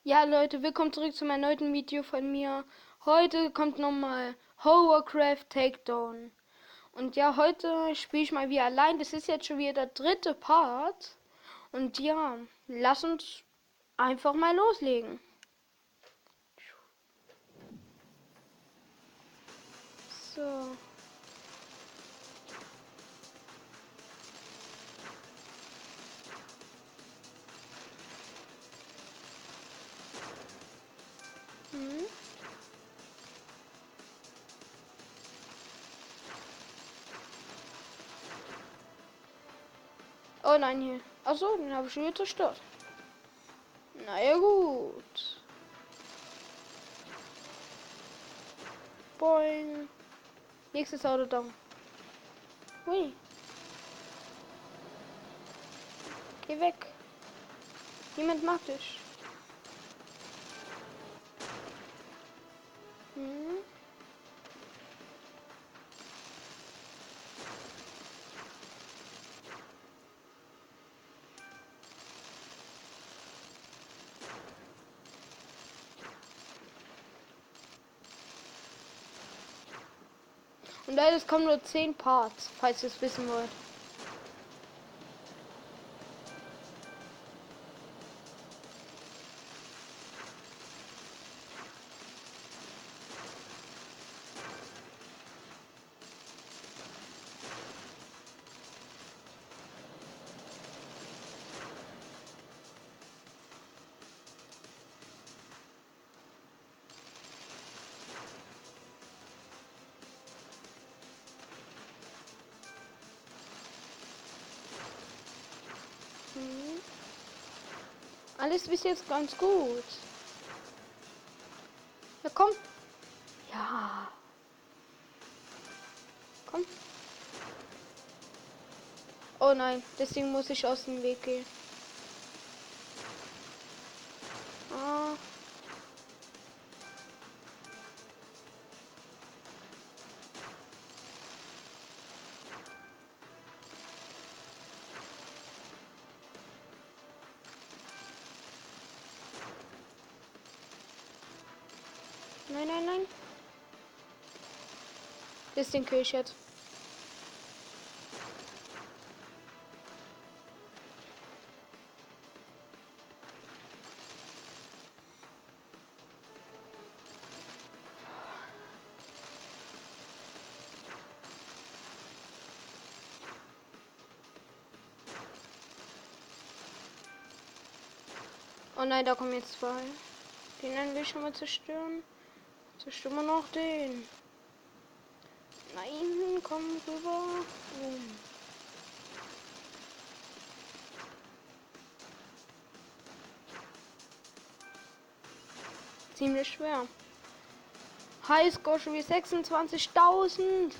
Ja, Leute, willkommen zurück zu meinem neuen Video von mir. Heute kommt nochmal Hovercraft Takedown. Und ja, heute spiele ich mal wieder allein. Das ist jetzt schon wieder der dritte Part. Und ja, lass uns einfach mal loslegen. So. Hm. Oh nein, hier. Achso, den habe ich schon wieder zerstört. Naja, gut. Boing. Nächstes Auto down. Hui. Geh weg. Niemand mag dich. Hm. Und leider, es kommen nur 10 Parts, falls ihr es wissen wollt. Mhm. Alles bis jetzt ganz gut. Ja, komm. Ja. Komm. Oh nein, deswegen muss ich aus dem Weg gehen. Ah. Nein, nein, nein. Deswegen kill ich jetzt. Oh nein, da kommen jetzt zwei. Den einen will ich schon mal zerstören. Zerstören wir noch den. Nein, komm rüber. Ziemlich schwer. Highscore schon wie 26.000.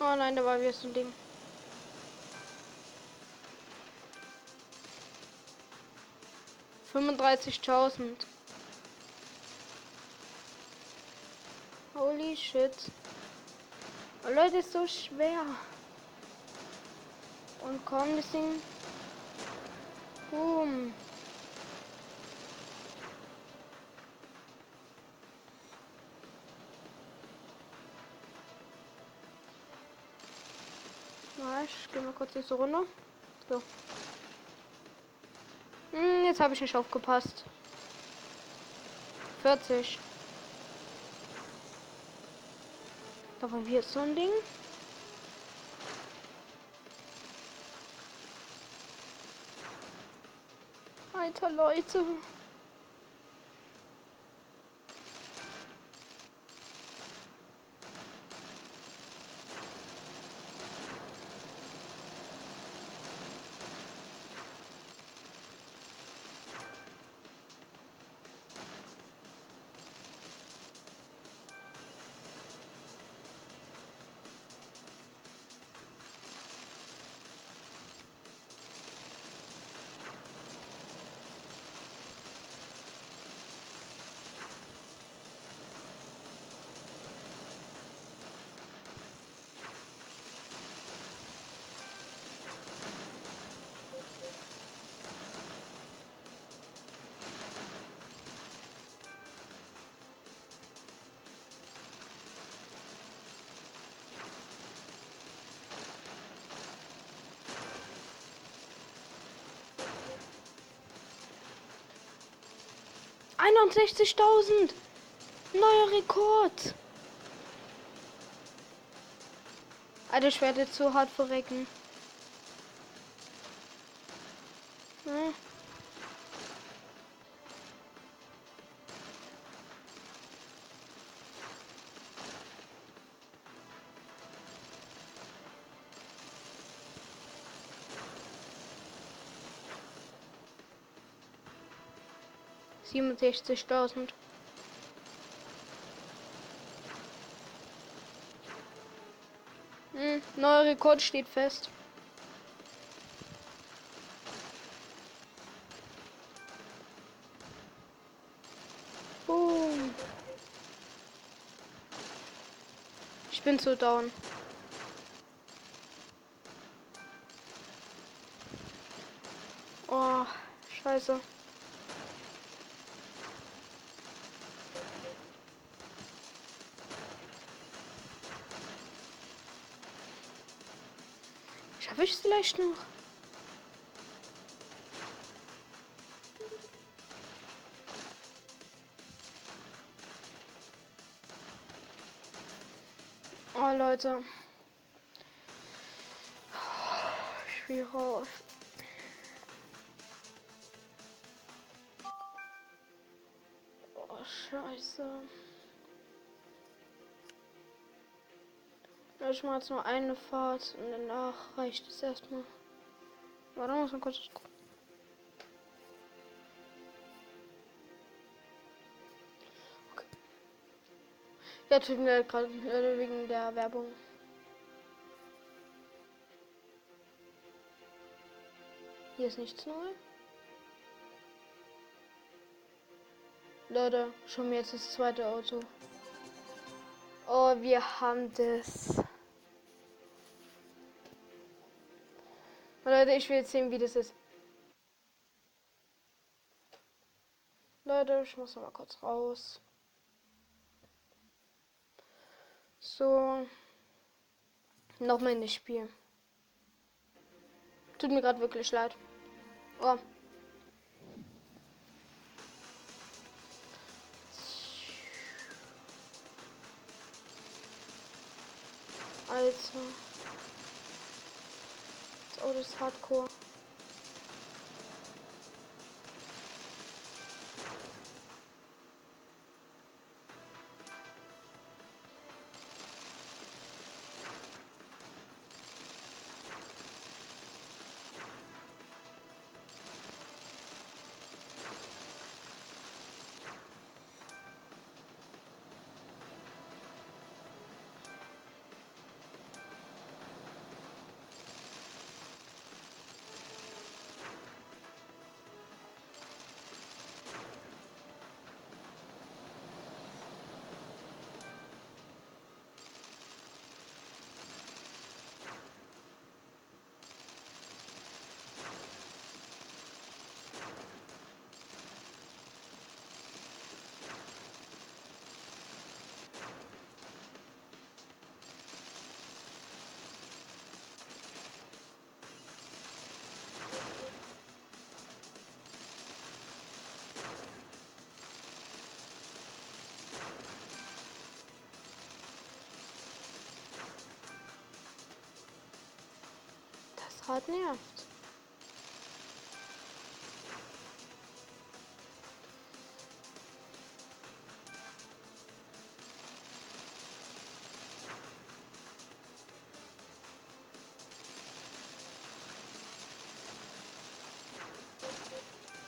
Oh nein, da war wieder so ein Ding. $35.000. Holy shit. Oh Leute, ist so schwer. Und komm, das Ding. Boom. Na, ich gehe mal kurz hier so runter. So. Jetzt habe ich nicht aufgepasst. 40. Da war hier so ein Ding. Alter Leute. 61.000. Neuer Rekord. Alter, ich werde jetzt so hart verrecken. Hm. $67.000. Neuer Rekord steht fest. Boom. Ich bin so down. Oh, scheiße. Schaffe ich es vielleicht noch? Oh, Leute. Ich will raus. Oh, scheiße. Ich mache jetzt nur eine Fahrt und danach reicht es erstmal. Warte, muss man kurz gucken. Okay. Ja, tut mir leid, gerade wegen der Werbung. Hier ist nichts neu. Leute, schon mir jetzt das zweite Auto. Oh, wir haben das. Leute, ich will jetzt sehen, wie das ist. Leute, ich muss noch mal kurz raus. So. Nochmal in das Spiel. Tut mir gerade wirklich leid. Oh. Alter. Das Auto ist hardcore. Das Rad nervt.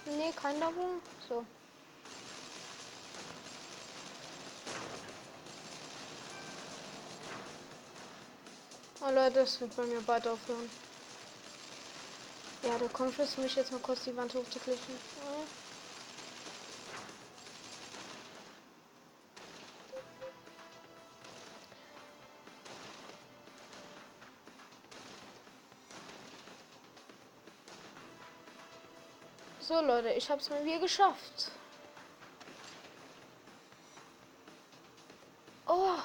Nee, kein Double. So. Oh Leute, das wird bei mir bald aufhören. Ja, du kommst für mich jetzt mal kurz die Wand hochzuklicken. Ja. So Leute, ich hab's mal wieder geschafft. Oh!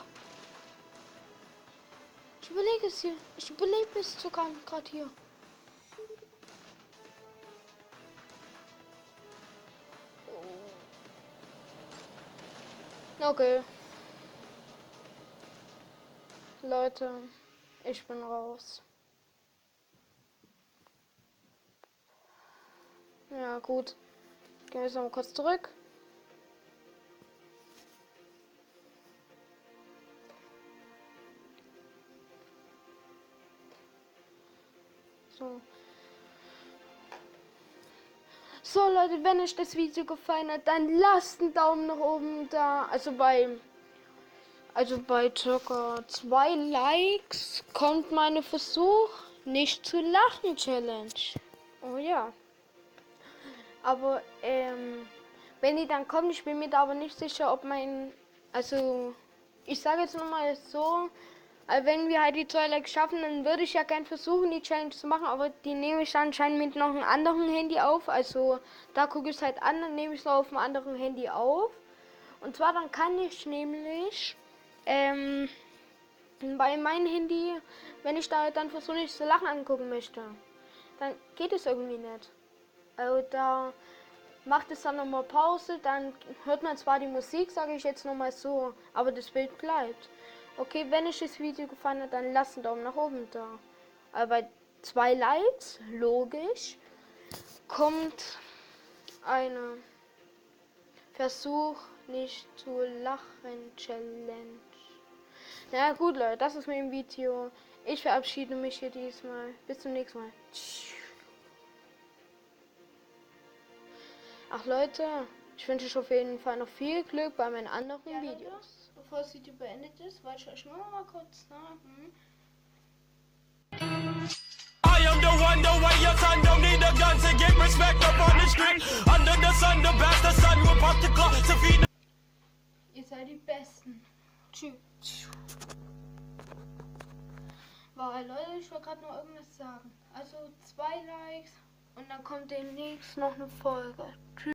Ich überlege es hier. Ich überlebe es sogar gerade hier. Okay. Leute, ich bin raus. Ja, gut. Gehen wir jetzt noch mal kurz zurück. So. So Leute, wenn euch das Video gefallen hat, dann lasst einen Daumen nach oben da. Also bei circa 2 Likes kommt meine Versuch nicht zu lachen Challenge. Oh ja. Aber wenn die dann kommt, ich bin mir da aber nicht sicher, ob also ich sage jetzt nochmal so, wenn wir halt die 2 Likes schaffen, dann würde ich ja gern versuchen, die Challenge zu machen, aber die nehme ich anscheinend mit noch einem anderen Handy auf. Also da gucke ich es halt an, dann nehme ich es noch auf einem anderen Handy auf. Und zwar dann kann ich nämlich bei meinem Handy, wenn ich da dann versuche, nicht zu lachen angucken möchte, dann geht es irgendwie nicht. Also da macht es dann nochmal Pause, dann hört man zwar die Musik, sage ich jetzt nochmal so, aber das Bild bleibt. Okay, wenn euch das Video gefallen hat, dann lasst einen Daumen nach oben da. Aber bei 2 Likes, logisch, kommt eine Versuch nicht zu lachen Challenge. Na gut Leute, das ist mit dem Video. Ich verabschiede mich hier diesmal. Bis zum nächsten Mal. Ach Leute, ich wünsche euch auf jeden Fall noch viel Glück bei meinen anderen Videos. Bevor das Video beendet ist, wollte ich euch nur mal kurz sagen. I am the one, the way your son don't need a gun to get respect up on the street. Under the sun, the best, the sun will pop the clock to feed. Ihr seid die Besten. Tschüss. Weil Leute, ich wollte gerade noch irgendwas sagen. Also 2 Likes und dann kommt demnächst noch eine Folge. Tschüss.